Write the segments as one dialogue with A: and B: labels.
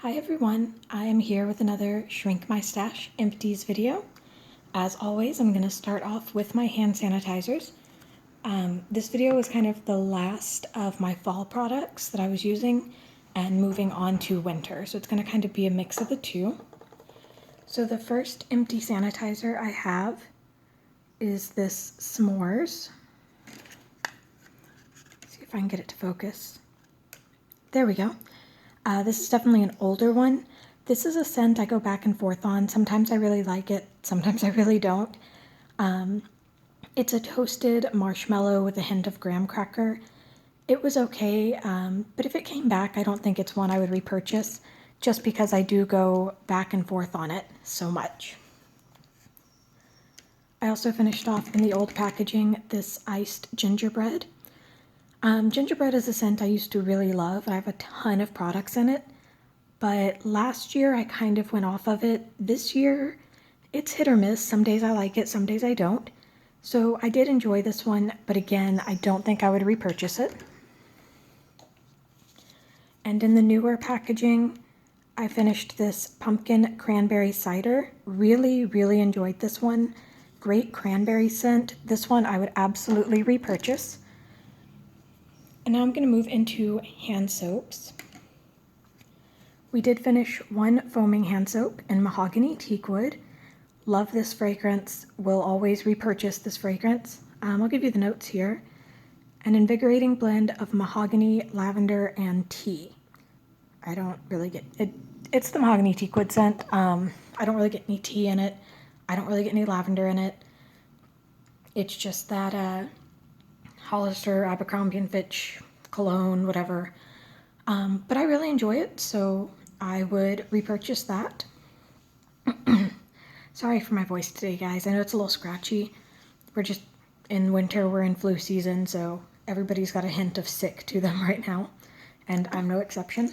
A: Hi everyone, I am here with another Shrink My Stash Empties video. As always, I'm going to start off with my hand sanitizers. This video is kind of the last of my fall products that I was using and moving on to winter, so it's going to kind of be a mix of the two. So the first empty sanitizer I have is this S'mores. See if I can get it to focus. There we go. This is definitely an older one. This is a scent I go back and forth on. Sometimes I really like it, sometimes I really don't. It's a toasted marshmallow with a hint of graham cracker. It was okay, but if it came back, I don't think it's one I would repurchase, just because I do go back and forth on it so much. I also finished off in the old packaging this iced gingerbread. Gingerbread is a scent I used to really love. I have a ton of products in it, but last year I kind of went off of it. This year, it's hit or miss. Some days I like it, some days I don't. So I did enjoy this one, but again, I don't think I would repurchase it. And in the newer packaging, I finished this pumpkin cranberry cider. Really enjoyed this one. Great cranberry scent. This one I would absolutely repurchase. And now I'm going to move into hand soaps. We did finish one foaming hand soap in mahogany teakwood. Love this fragrance. Will always repurchase this fragrance. I'll give you the notes here. An invigorating blend of mahogany, lavender, and tea. I don't really get it. It's the mahogany teakwood scent. I don't really get any tea in it. I don't really get any lavender in it. It's just that Hollister, Abercrombie & Fitch, cologne, whatever. But I really enjoy it, so I would repurchase that. Sorry for my voice today, guys. I know it's a little scratchy. We're just in winter, we're in flu season, so everybody's got a hint of sick to them right now, and I'm no exception.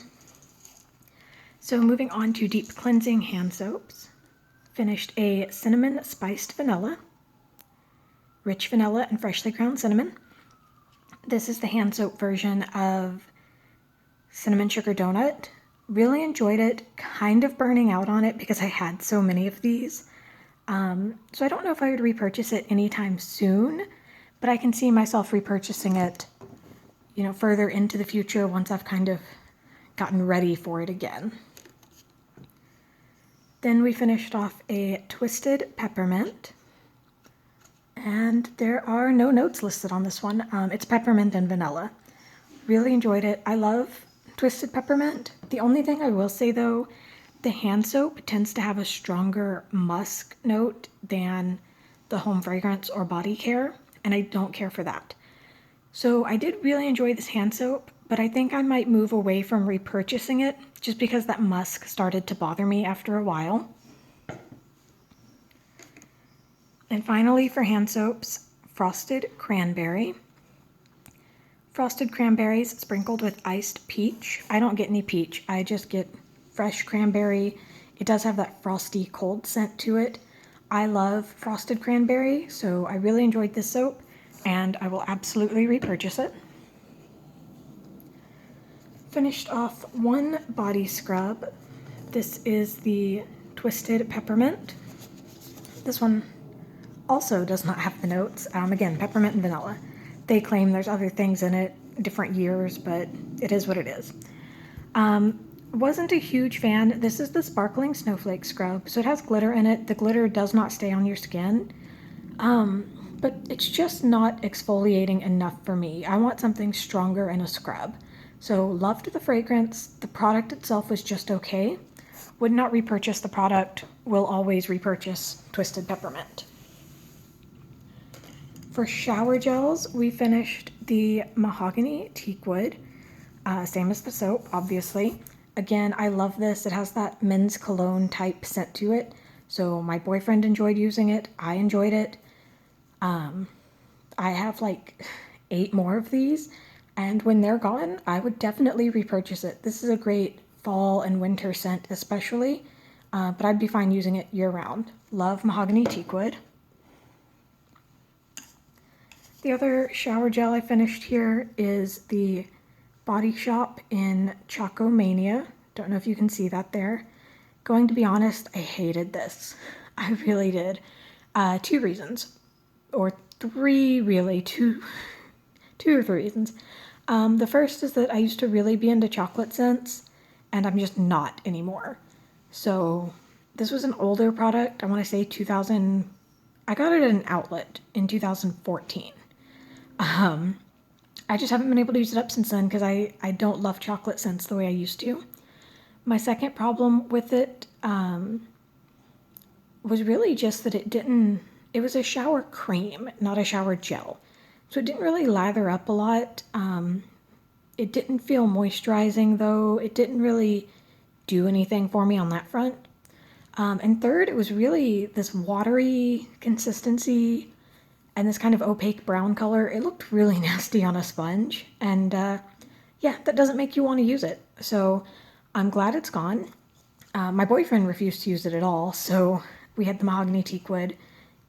A: So moving on to deep cleansing hand soaps. Finished a cinnamon spiced vanilla, rich vanilla and freshly ground cinnamon. This is the hand soap version of cinnamon sugar donut. Really enjoyed it, kind of burning out on it because I had so many of these. So I don't know if I would repurchase it anytime soon, but I can see myself repurchasing it, further into the future once I've kind of gotten ready for it again. Then we finished off a twisted peppermint. And there are no notes listed on this one. It's peppermint and vanilla. Really enjoyed it. I love twisted peppermint. The only thing I will say though, the hand soap tends to have a stronger musk note than the home fragrance or body care, and I don't care for that. So I did really enjoy this hand soap, but I think I might move away from repurchasing it just because that musk started to bother me after a while. And finally, for hand soaps, frosted cranberry. Frosted cranberries sprinkled with iced peach. I don't get any peach. I just get fresh cranberry. It does have that frosty cold scent to it. I love frosted cranberry, so I really enjoyed this soap, and I will absolutely repurchase it. Finished off one body scrub. This is the Twisted Peppermint. This one also does not have the notes. Again, peppermint and vanilla. They claim there's other things in it, different years, but it is what it is. Wasn't a huge fan. This is the Sparkling Snowflake Scrub, so it has glitter in it. The glitter does not stay on your skin, but it's just not exfoliating enough for me. I want something stronger in a scrub. So loved the fragrance. The product itself was just okay. Would not repurchase the product. Will always repurchase Twisted Peppermint. For shower gels, we finished the mahogany teakwood, same as the soap, obviously. Again, I love this. It has that men's cologne type scent to it. So my boyfriend enjoyed using it. I enjoyed it. I have like 8 more of these, and when they're gone, I would definitely repurchase it. This is a great fall and winter scent especially, but I'd be fine using it year round. Love mahogany teakwood. The other shower gel I finished here is the Body Shop in Choco Mania. Don't know if you can see that there. Going to be honest, I hated this. I really did. 2 reasons, or 3 really, two or 3 reasons. The first is that I used to really be into chocolate scents, and I'm just not anymore. So this was an older product. I want to say 2000. I got it at an outlet in 2014. I just haven't been able to use it up since then because I don't love chocolate scents the way I used to. My second problem with it was really just that it was a shower cream, not a shower gel. So it didn't really lather up a lot. It didn't feel moisturizing though. It didn't really do anything for me on that front. And third, it was really this watery consistency and this kind of opaque brown color. It looked really nasty on a sponge. And yeah, that doesn't make you want to use it. So I'm glad it's gone. My boyfriend refused to use it at all. So we had the mahogany teakwood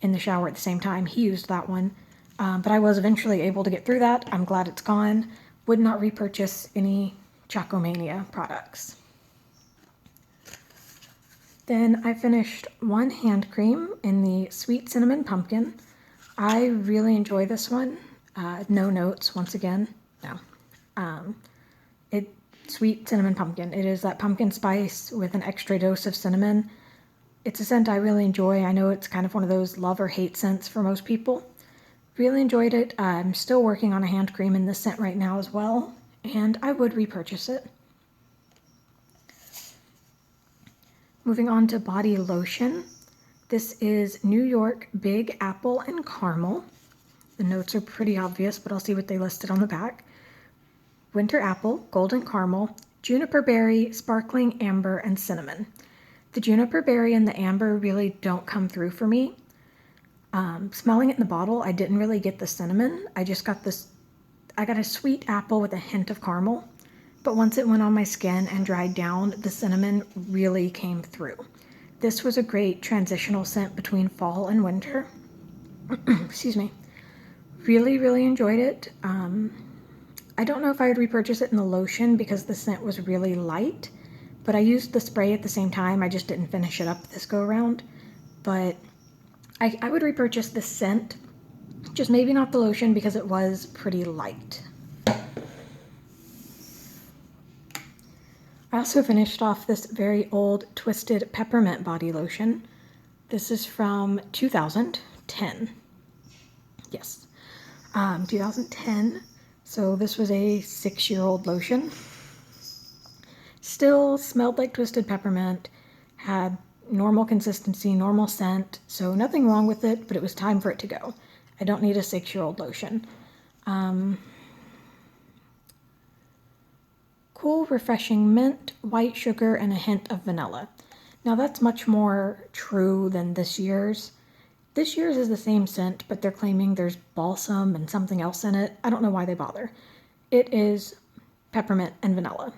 A: in the shower at the same time. He used that one. But I was eventually able to get through that. I'm glad it's gone. Would not repurchase any Chocomania products. Then I finished one hand cream in the Sweet Cinnamon Pumpkin. I really enjoy this one. No notes, once again. No. Sweet Cinnamon Pumpkin. It is that pumpkin spice with an extra dose of cinnamon. It's a scent I really enjoy. I know it's kind of one of those love or hate scents for most people. Really enjoyed it. I'm still working on a hand cream in this scent right now as well, and I would repurchase it. Moving on to body lotion. This is New York Big Apple and Caramel. The notes are pretty obvious, but I'll see what they listed on the back. Winter apple, golden caramel, juniper berry, sparkling amber, and cinnamon. The juniper berry and the amber really don't come through for me. Smelling it in the bottle, I didn't really get the cinnamon. I got a sweet apple with a hint of caramel. But once it went on my skin and dried down, the cinnamon really came through. This was a great transitional scent between fall and winter. Excuse me. Really, really enjoyed it. I don't know if I would repurchase it in the lotion because the scent was really light, but I used the spray at the same time. I just didn't finish it up this go around. But I would repurchase this scent, just maybe not the lotion because it was pretty light. I also finished off this very old Twisted Peppermint body lotion. This is from 2010. Yes, 2010. So this was a 6-year-old lotion. Still smelled like Twisted Peppermint, had normal consistency, normal scent, so nothing wrong with it, but it was time for it to go. I don't need a 6-year-old lotion. Cool, refreshing mint, white sugar, and a hint of vanilla. Now that's much more true than this year's. This year's is the same scent, but they're claiming there's balsam and something else in it. I don't know why they bother. It is peppermint and vanilla.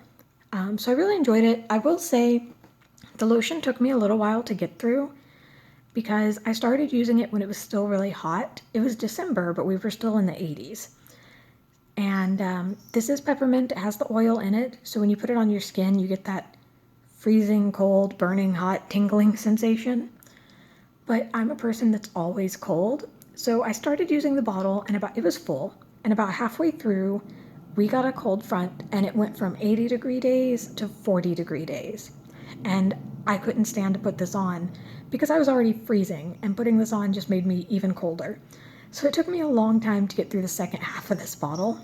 A: So I really enjoyed it. I will say the lotion took me a little while to get through because I started using it when it was still really hot. It was December, but we were still in the 80s. And this is peppermint. It has the oil in it. So when you put it on your skin, you get that freezing cold, burning hot, tingling sensation. But I'm a person that's always cold. So I started using the bottle and it was full. And about halfway through, we got a cold front and it went from 80-degree days to 40-degree days. And I couldn't stand to put this on because I was already freezing, and putting this on just made me even colder. So it took me a long time to get through the second half of this bottle.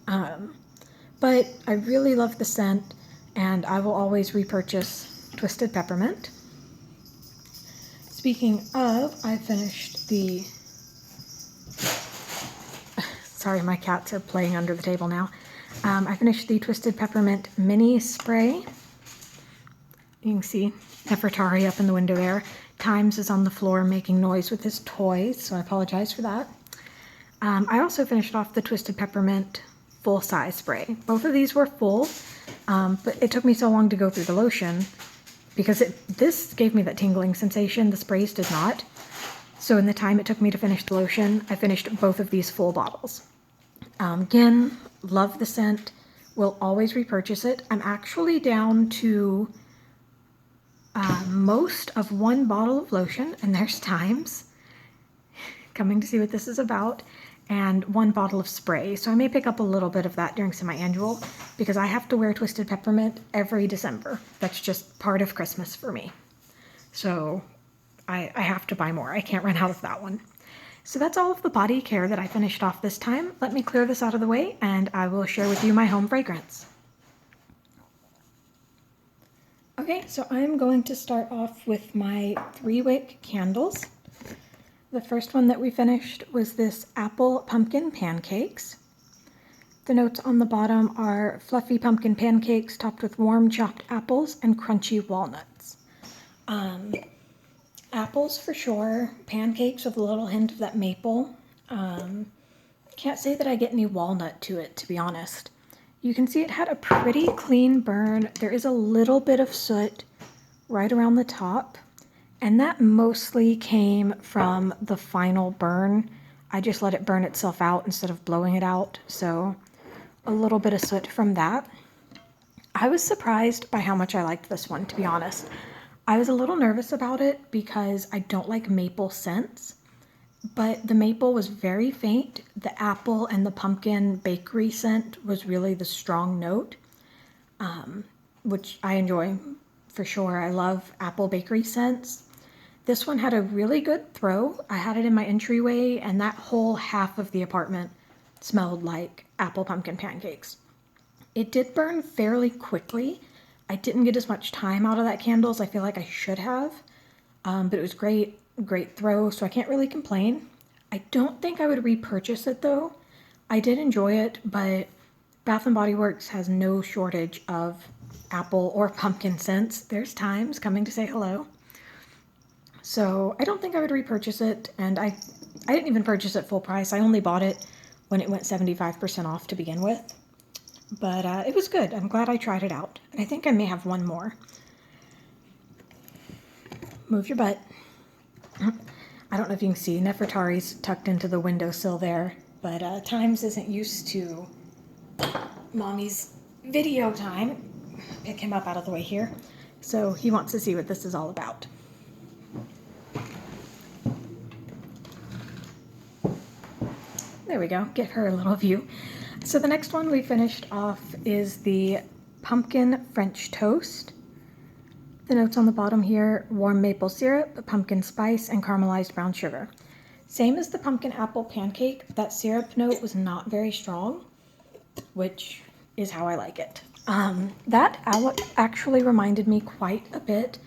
A: But I really love the scent, and I will always repurchase Twisted Peppermint. Speaking of, I finished the... Sorry, my cats are playing under the table now. I finished the Twisted Peppermint Mini Spray. You can see Nefertari up in the window there. Times is on the floor making noise with his toys, so I apologize for that. I also finished off the Twisted Peppermint full-size spray. Both of these were full, but it took me so long to go through the lotion because this gave me that tingling sensation. The sprays did not. So in the time it took me to finish the lotion, I finished both of these full bottles. Again, love the scent. Will always repurchase it. I'm actually down to most of one bottle of lotion, and there's times coming to see what this is about, and one bottle of spray. So I may pick up a little bit of that during semi-annual because I have to wear Twisted Peppermint every December. That's just part of Christmas for me. So I have to buy more. I can't run out of that one. So that's all of the body care that I finished off this time. Let me clear this out of the way and I will share with you my home fragrance. Okay, so I'm going to start off with my 3-wick candles. The first one that we finished was this apple pumpkin pancakes. The notes on the bottom are fluffy pumpkin pancakes topped with warm chopped apples and crunchy walnuts. Apples for sure, pancakes with a little hint of that maple. Can't say that I get any walnut to it, to be honest. You can see it had a pretty clean burn. There is a little bit of soot right around the top, and that mostly came from the final burn. I just let it burn itself out instead of blowing it out, so a little bit of soot from that. I was surprised by how much I liked this one, to be honest. I was a little nervous about it because I don't like maple scents, but the maple was very faint. The apple and the pumpkin bakery scent was really the strong note, which I enjoy for sure. I love apple bakery scents. This one had a really good throw. I had it in my entryway, and that whole half of the apartment smelled like apple pumpkin pancakes. It did burn fairly quickly. I didn't get as much time out of that candle as I feel like I should have, but it was great throw, so I can't really complain. I don't think I would repurchase it though. I did enjoy it, but Bath & Body Works has no shortage of apple or pumpkin scents. There's times coming to say hello. So I don't think I would repurchase it, and I didn't even purchase it full price. I only bought it when it went 75% off to begin with. But it was good. I'm glad I tried it out. I think I may have one more. Move your butt. I don't know if you can see, Nefertari's tucked into the windowsill there, but Times isn't used to Mommy's video time. Pick him up out of the way here. So he wants to see what this is all about. There we go, get her a little view. So the next one we finished off is the pumpkin French toast. The notes on the bottom here, warm maple syrup, pumpkin spice, and caramelized brown sugar. Same as the pumpkin apple pancake, that syrup note was not very strong, which is how I like it. That actually reminded me quite a bit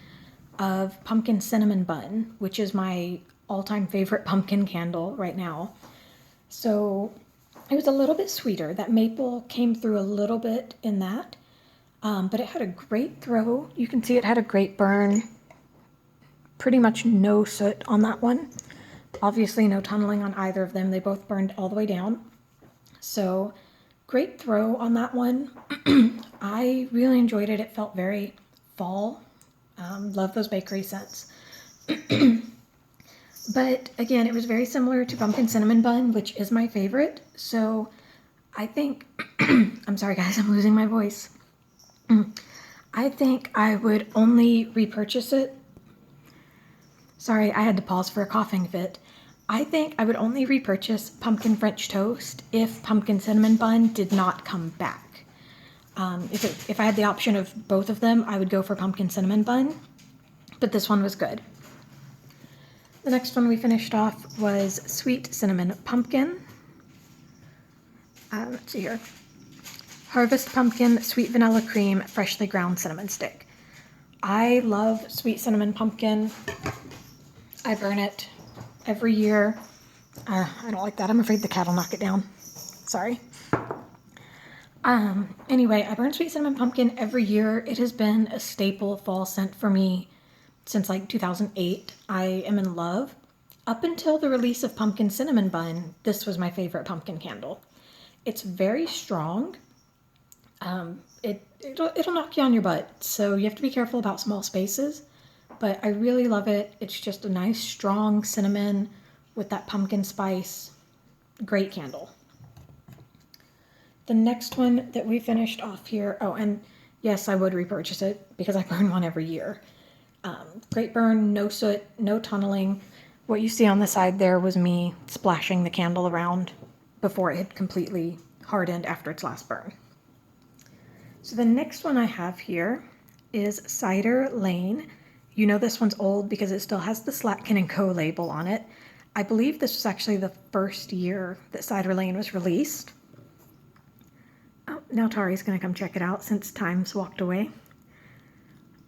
A: of pumpkin cinnamon bun, which is my all-time favorite pumpkin candle right now. So it was a little bit sweeter. That maple came through a little bit in that, but it had a great throw. You can see it had a great burn. Pretty much no soot on that one. Obviously no tunneling on either of them. They both burned all the way down. So great throw on that one. I really enjoyed it. It felt very fall. Love those bakery scents. But again, it was very similar to pumpkin cinnamon bun, which is my favorite. So I think, I'm sorry guys, I'm losing my voice. I think I would only repurchase it. Sorry, I had to pause for a coughing fit. I think I would only repurchase pumpkin French toast if pumpkin cinnamon bun did not come back. If I had the option of both of them, I would go for pumpkin cinnamon bun, but this one was good. The next one we finished off was sweet cinnamon pumpkin. Let's see here. Harvest pumpkin, sweet vanilla cream, freshly ground cinnamon stick. I love sweet cinnamon pumpkin. I burn it every year. I don't like that. I'm afraid the cat will knock it down. Sorry. Anyway, I burn sweet cinnamon pumpkin every year. It has been a staple fall scent for me since like 2008. I am in love. Up until the release of pumpkin cinnamon bun, this was my favorite pumpkin candle. It's very strong. It'll knock you on your butt, so you have to be careful about small spaces, but I really love it. It's just a nice strong cinnamon with that pumpkin spice. Great candle. The next one that we finished off here, oh, and yes, I would repurchase it because I burn one every year. Great burn, no soot, no tunneling. What you see on the side there was me splashing the candle around before it had completely hardened after its last burn. So the next one I have here is Cider Lane. You know this one's old because it still has the Slatkin & Co. label on it. I believe this was actually the first year that Cider Lane was released. Oh, now Tari's going to come check it out since Time's walked away.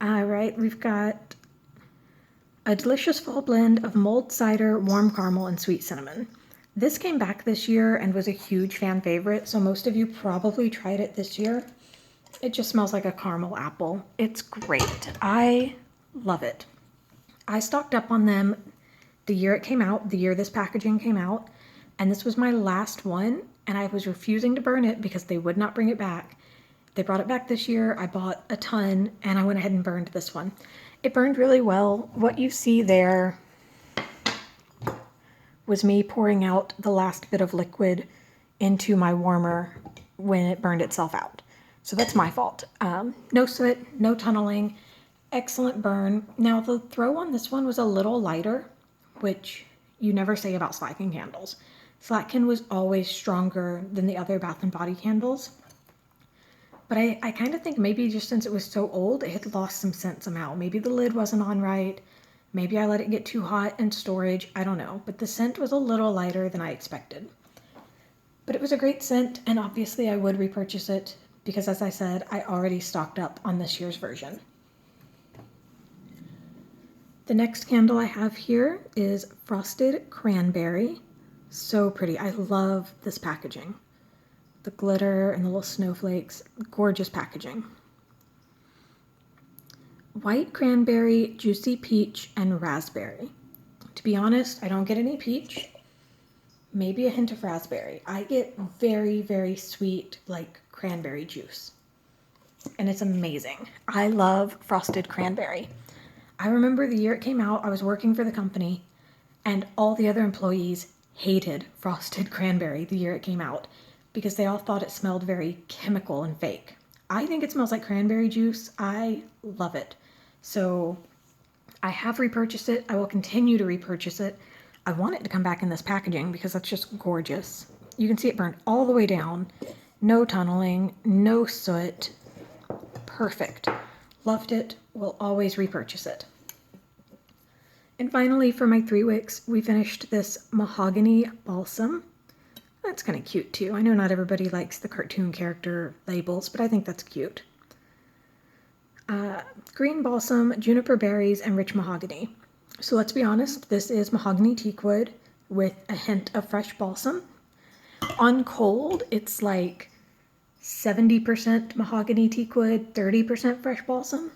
A: All right, we've got a delicious fall blend of mulled cider, warm caramel, and sweet cinnamon. This came back this year and was a huge fan favorite, so most of you probably tried it this year. It just smells like a caramel apple. It's great. I love it. I stocked up on them the year it came out, the year this packaging came out, and this was my last one, and I was refusing to burn it because they would not bring it back. They brought it back this year. I bought a ton, and I went ahead and burned this one. It burned really well. What you see there was me pouring out the last bit of liquid into my warmer when it burned itself out. So that's my fault. No soot, no tunneling, excellent burn. Now the throw on this one was a little lighter, which you never say about Slatkin candles. Slatkin was always stronger than the other Bath & Body candles. But I kind of think maybe just since it was so old, it had lost some scent somehow. Maybe the lid wasn't on right. Maybe I let it get too hot in storage. I don't know. But the scent was a little lighter than I expected. But it was a great scent, and obviously I would repurchase it because, as I said, I already stocked up on this year's version. The next candle I have here is Frosted Cranberry. So pretty. I love this packaging. The glitter and the little snowflakes. Gorgeous packaging. White cranberry, juicy peach, and raspberry. To be honest, I don't get any peach. Maybe a hint of raspberry. I get very, very sweet, like cranberry juice. And it's amazing. I love Frosted Cranberry. I remember the year it came out, I was working for the company, and all the other employees hated Frosted Cranberry the year it came out because they all thought it smelled very chemical and fake. I think it smells like cranberry juice. I love it. So I have repurchased it. I will continue to repurchase it. I want it to come back in this packaging because that's just gorgeous. You can see it burned all the way down. No tunneling, no soot. Perfect. Loved it. Will always repurchase it. And finally, for my 3 wicks, we finished this Mahogany Balsam. That's kind of cute too. I know not everybody likes the cartoon character labels, but I think that's cute. Green balsam, juniper berries, and rich mahogany. So let's be honest, this is mahogany teakwood with a hint of fresh balsam. On cold, it's like 70% mahogany teakwood, 30% fresh balsam.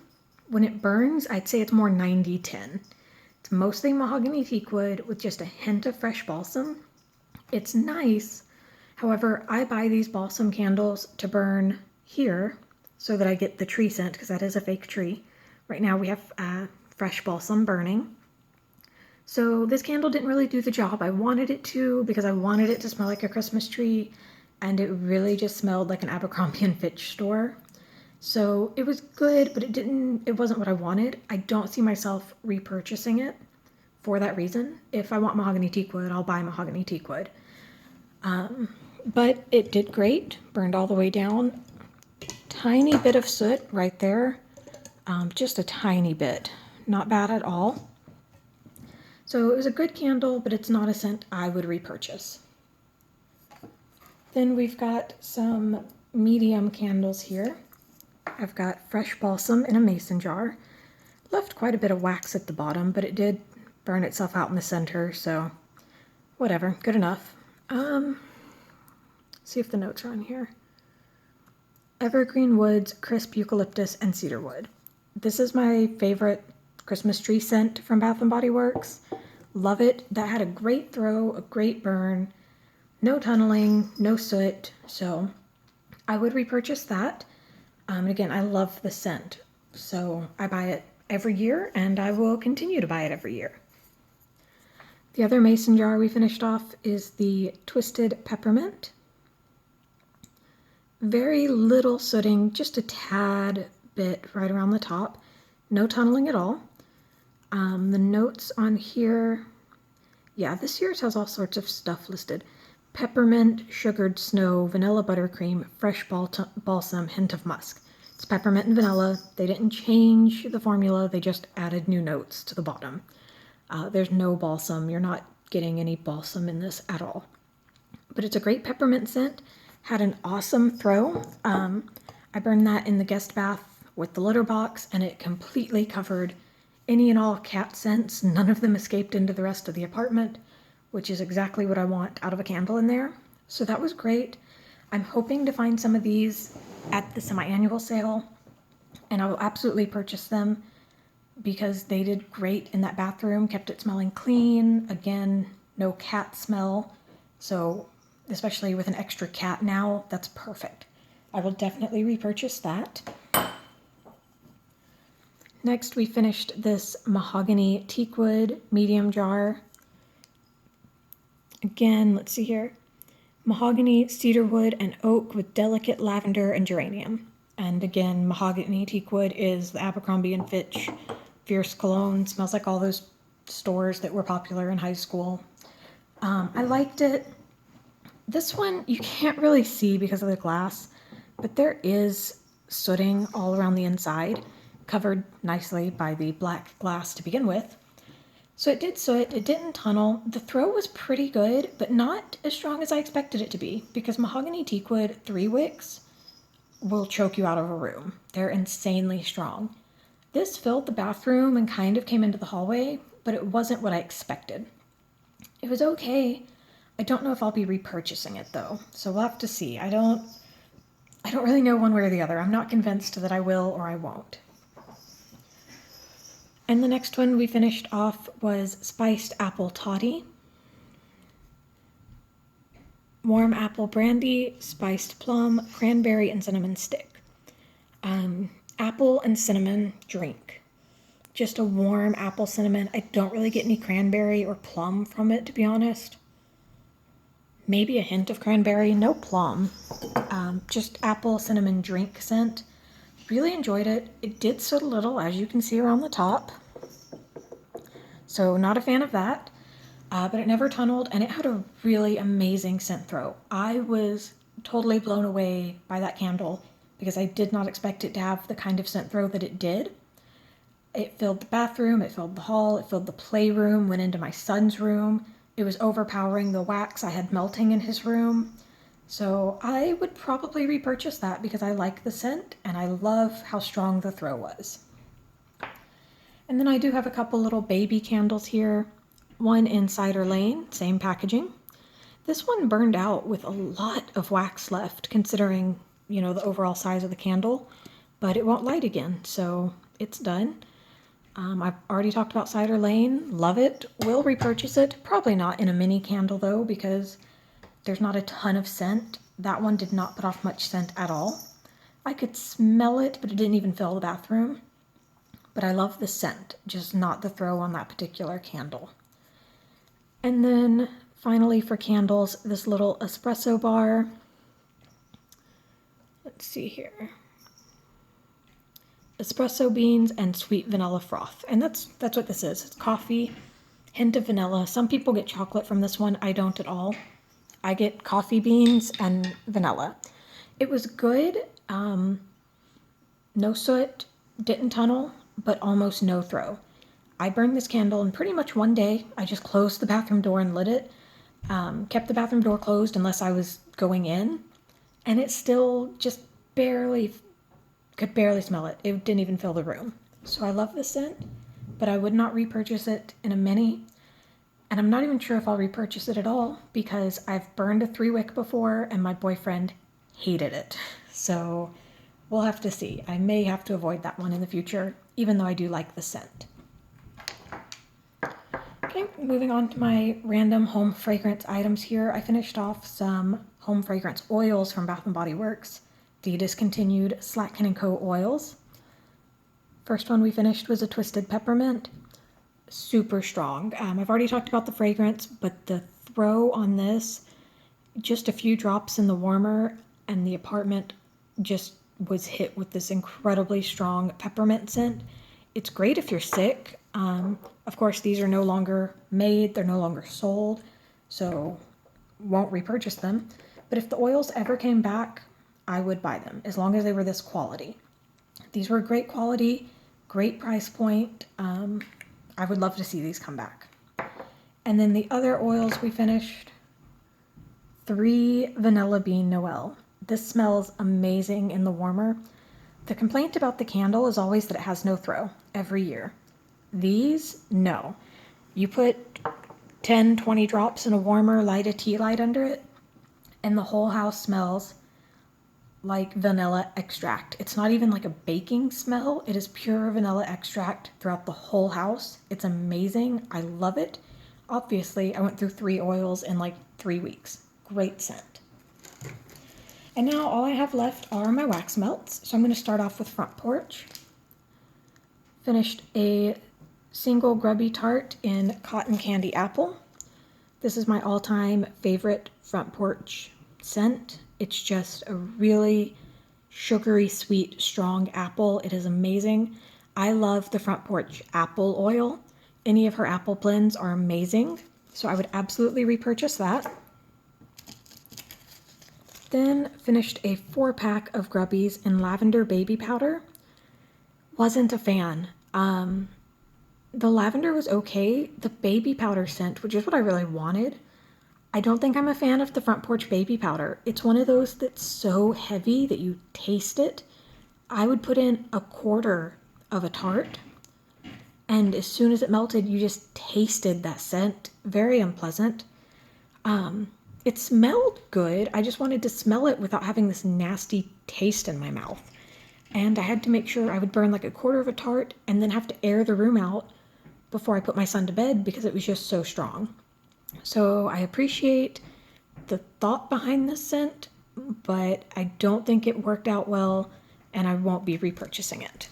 A: When it burns, I'd say it's more 90-10. It's mostly mahogany teakwood with just a hint of fresh balsam. It's nice. However, I buy these balsam candles to burn here so that I get the tree scent because that is a fake tree. Right now we have fresh balsam burning. So this candle didn't really do the job I wanted it to because I wanted it to smell like a Christmas tree, and it really just smelled like an Abercrombie & Fitch store. So it was good, but it wasn't what I wanted. I don't see myself repurchasing it for that reason. If I want mahogany teakwood, I'll buy mahogany teakwood. But it did great, burned all the way down. Tiny bit of soot right there, just a tiny bit, not bad at all. So it was a good candle, but it's not a scent I would repurchase. Then we've got some medium candles here. I've got fresh balsam in a mason jar. Left quite a bit of wax at the bottom, but it did burn itself out in the center, so whatever, good enough. See if the notes are on here. Evergreen woods, crisp eucalyptus, and cedarwood. This is my favorite Christmas tree scent from Bath & Body Works. Love it. That had a great throw, a great burn, no tunneling, no soot, so I would repurchase that. Again, I love the scent, so I buy it every year, and I will continue to buy it every year. The other mason jar we finished off is the Twisted Peppermint. Very little sooting, just a tad bit right around the top. No tunneling at all. The notes on here, yeah, this yours has all sorts of stuff listed. Peppermint, sugared snow, vanilla buttercream, fresh balsam, hint of musk. It's peppermint and vanilla. They didn't change the formula, they just added new notes to the bottom. There's no balsam. You're not getting any balsam in this at all. But it's a great peppermint scent. Had an awesome throw. I burned that in the guest bath with the litter box, and it completely covered any and all cat scents. None of them escaped into the rest of the apartment, which is exactly what I want out of a candle in there. So that was great. I'm hoping to find some of these at the semi-annual sale, and I will absolutely purchase them because they did great in that bathroom, kept it smelling clean. Again, no cat smell. So especially with an extra cat now, that's perfect. I will definitely repurchase that. Next, we finished this mahogany teakwood medium jar. Again, let's see here. Mahogany, cedarwood, and oak with delicate lavender and geranium. And again, mahogany teakwood is the Abercrombie & Fitch Fierce Cologne. Smells like all those stores that were popular in high school. I liked it. This one you can't really see because of the glass, but there is sooting all around the inside, covered nicely by the black glass to begin with. So it did soot, it didn't tunnel. The throw was pretty good, but not as strong as I expected it to be, because mahogany teakwood 3 wicks will choke you out of a room. They're insanely strong. This filled the bathroom and kind of came into the hallway, but it wasn't what I expected. It was okay. I don't know if I'll be repurchasing it though, so we'll have to see. I don't really know one way or the other. I'm not convinced that I will or I won't. And the next one we finished off was spiced apple toddy. Warm apple brandy, spiced plum, cranberry, and cinnamon stick. Apple and cinnamon drink. Just a warm apple cinnamon. I don't really get any cranberry or plum from it, to be honest. Maybe a hint of cranberry, no plum. Just apple cinnamon drink scent. Really enjoyed it. It did soot a little, as you can see around the top. So not a fan of that. But it never tunneled, and it had a really amazing scent throw. I was totally blown away by that candle because I did not expect it to have the kind of scent throw that it did. It filled the bathroom, it filled the hall, it filled the playroom, went into my son's room. It was overpowering the wax I had melting in his room. So I would probably repurchase that because I like the scent and I love how strong the throw was. And then I do have a couple little baby candles here. One in Cider Lane, same packaging. This one burned out with a lot of wax left, considering, the overall size of the candle, but it won't light again, so it's done. I've already talked about Cider Lane, love it, will repurchase it. Probably not in a mini candle though, because there's not a ton of scent. That one did not put off much scent at all. I could smell it, but it didn't even fill the bathroom. But I love the scent, just not the throw on that particular candle. And then finally for candles, this little espresso bar. Let's see here. Espresso beans and sweet vanilla froth. And that's what this is. It's coffee, hint of vanilla. Some people get chocolate from this one. I don't at all. I get coffee beans and vanilla. It was good. No soot, didn't tunnel, but almost no throw. I burned this candle in pretty much one day. I just closed the bathroom door and lit it. Kept the bathroom door closed unless I was going in. And it still just could barely smell it. It didn't even fill the room. So I love this scent, but I would not repurchase it in a mini. And I'm not even sure if I'll repurchase it at all because I've burned a 3-wick before and my boyfriend hated it. So we'll have to see. I may have to avoid that one in the future, even though I do like the scent. Okay, moving on to my random home fragrance items here. I finished off some home fragrance oils from Bath & Body Works, the discontinued Slatkin & Co. oils. First one we finished was a Twisted Peppermint. Super strong. I've already talked about the fragrance, but the throw on this, just a few drops in the warmer, and the apartment just was hit with this incredibly strong peppermint scent. It's great if you're sick. Of course, these are no longer made, they're no longer sold, so won't repurchase them. But if the oils ever came back, I would buy them as long as they were this quality. These were great quality, great price point. I would love to see these come back. And then the other oils we finished, 3 Vanilla Bean Noel. This smells amazing in the warmer. The complaint about the candle is always that it has no throw every year. These, no. You put 10, 20 drops in a warmer, light a tea light under it, and the whole house smells like vanilla extract. It's not even like a baking smell. It is pure vanilla extract throughout the whole house. It's amazing. I love it. Obviously, I went through 3 oils in like 3 weeks. Great scent. And now all I have left are my wax melts. So I'm going to start off with Front Porch. Finished a single grubby tart in Cotton Candy Apple. This is my all-time favorite Front Porch scent. It's just a really sugary, sweet, strong apple. It is amazing. I love the Front Porch apple oil. Any of her apple blends are amazing, so I would absolutely repurchase that. Then finished a 4-pack of Grubbies in lavender baby powder. Wasn't a fan. The lavender was okay. The baby powder scent, which is what I really wanted, I don't think I'm a fan of the Front Porch baby powder. It's one of those that's so heavy that you taste it. I would put in a quarter of a tart, and as soon as it melted, you just tasted that scent. Very unpleasant. It smelled good. I just wanted to smell it without having this nasty taste in my mouth. And I had to make sure I would burn like a quarter of a tart and then have to air the room out before I put my son to bed because it was just so strong. So I appreciate the thought behind this scent, but I don't think it worked out well, and I won't be repurchasing it.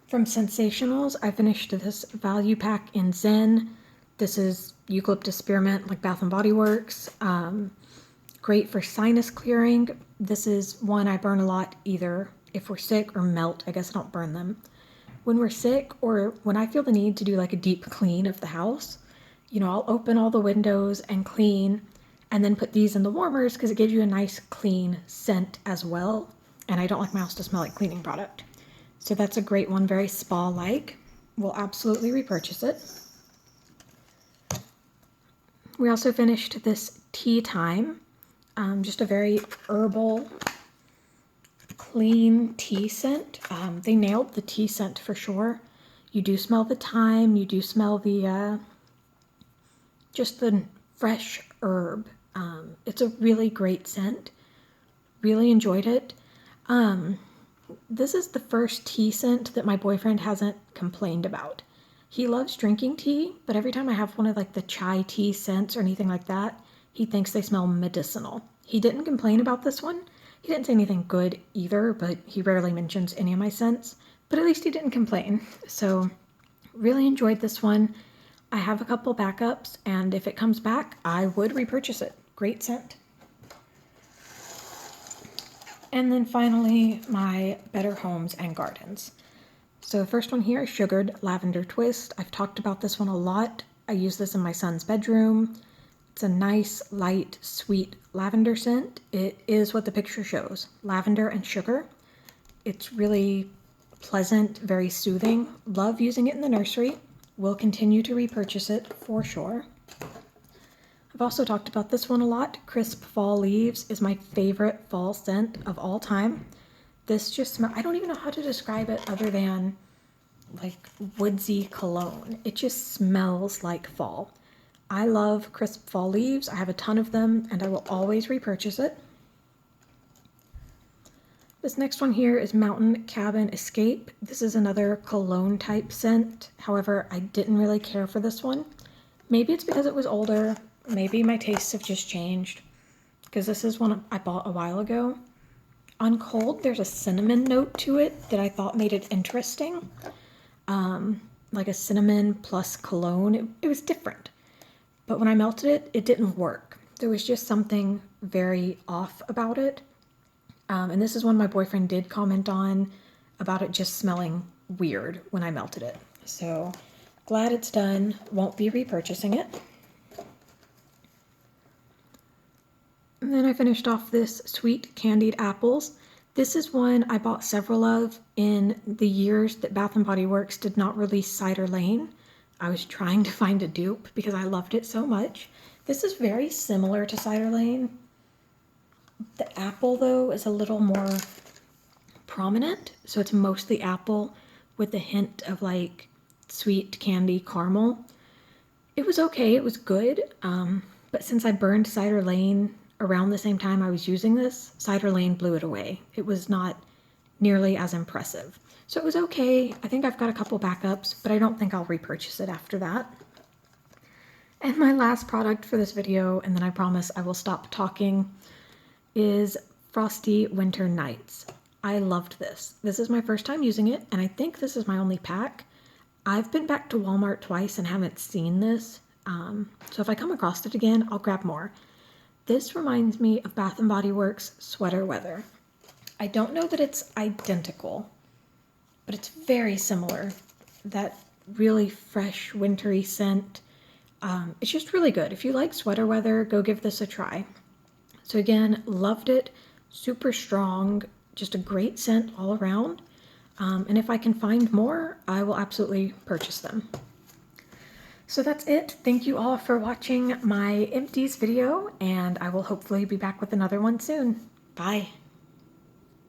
A: From Sensationals, I finished this value pack in Zen. This is eucalyptus spearmint, like Bath & Body Works. Great for sinus clearing. This is one I burn a lot either if we're sick or melt. I guess I don't burn them. When we're sick or when I feel the need to do like a deep clean of the house, I'll open all the windows and clean and then put these in the warmers because it gives you a nice clean scent as well. And I don't like my house to smell like cleaning product. So that's a great one, very spa-like. We'll absolutely repurchase it. We also finished this Tea Time, just a very herbal, clean tea scent. They nailed the tea scent for sure. You do smell the thyme, you do smell the, just the fresh herb. It's a really great scent. Really enjoyed it. This is the first tea scent that my boyfriend hasn't complained about. He loves drinking tea, but every time I have one of like the chai tea scents or anything like that, he thinks they smell medicinal. He didn't complain about this one. He didn't say anything good either, but he rarely mentions any of my scents. But at least he didn't complain. So really enjoyed this one. I have a couple backups, and if it comes back, I would repurchase it. Great scent. And then finally, my Better Homes and Gardens. So the first one here is Sugared Lavender Twist. I've talked about this one a lot. I use this in my son's bedroom. It's a nice, light, sweet lavender scent. It is what the picture shows, lavender and sugar. It's really pleasant, very soothing. Love using it in the nursery. Will continue to repurchase it for sure. I've also talked about this one a lot. Crisp Fall Leaves is my favorite fall scent of all time. This just smells, I don't even know how to describe it other than like woodsy cologne. It just smells like fall. I love Crisp Fall Leaves. I have a ton of them and I will always repurchase it. This next one here is Mountain Cabin Escape. This is another cologne type scent. However, I didn't really care for this one. Maybe it's because it was older. Maybe my tastes have just changed. Because this is one I bought a while ago. On cold, there's a cinnamon note to it that I thought made it interesting. Like a cinnamon plus cologne. It was different. But when I melted it, it didn't work. There was just something very off about it. And this is one my boyfriend did comment on about it just smelling weird when I melted it. So glad it's done. Won't be repurchasing it. And then I finished off this Sweet Candied Apples. This is one I bought several of in the years that Bath & Body Works did not release Cider Lane. I was trying to find a dupe because I loved it so much. This is very similar to Cider Lane. The apple, though, is a little more prominent, so it's mostly apple with a hint of like sweet candy caramel. It was okay, it was good, but since I burned Cider Lane around the same time I was using this, Cider Lane blew it away. It was not nearly as impressive. So it was okay. I think I've got a couple backups, but I don't think I'll repurchase it after that. And my last product for this video, and then I promise I will stop talking, is Frosty Winter Nights. I loved this. This is my first time using it, and I think this is my only pack. I've been back to Walmart twice and haven't seen this, so if I come across it again, I'll grab more. This reminds me of Bath & Body Works Sweater Weather. I don't know that it's identical, but it's very similar. That really fresh, wintry scent. It's just really good. If you like sweater weather, go give this a try. So again, loved it, super strong, just a great scent all around. And if I can find more, I will absolutely purchase them. So that's it. Thank you all for watching my Empties video, and I will hopefully be back with another one soon. Bye.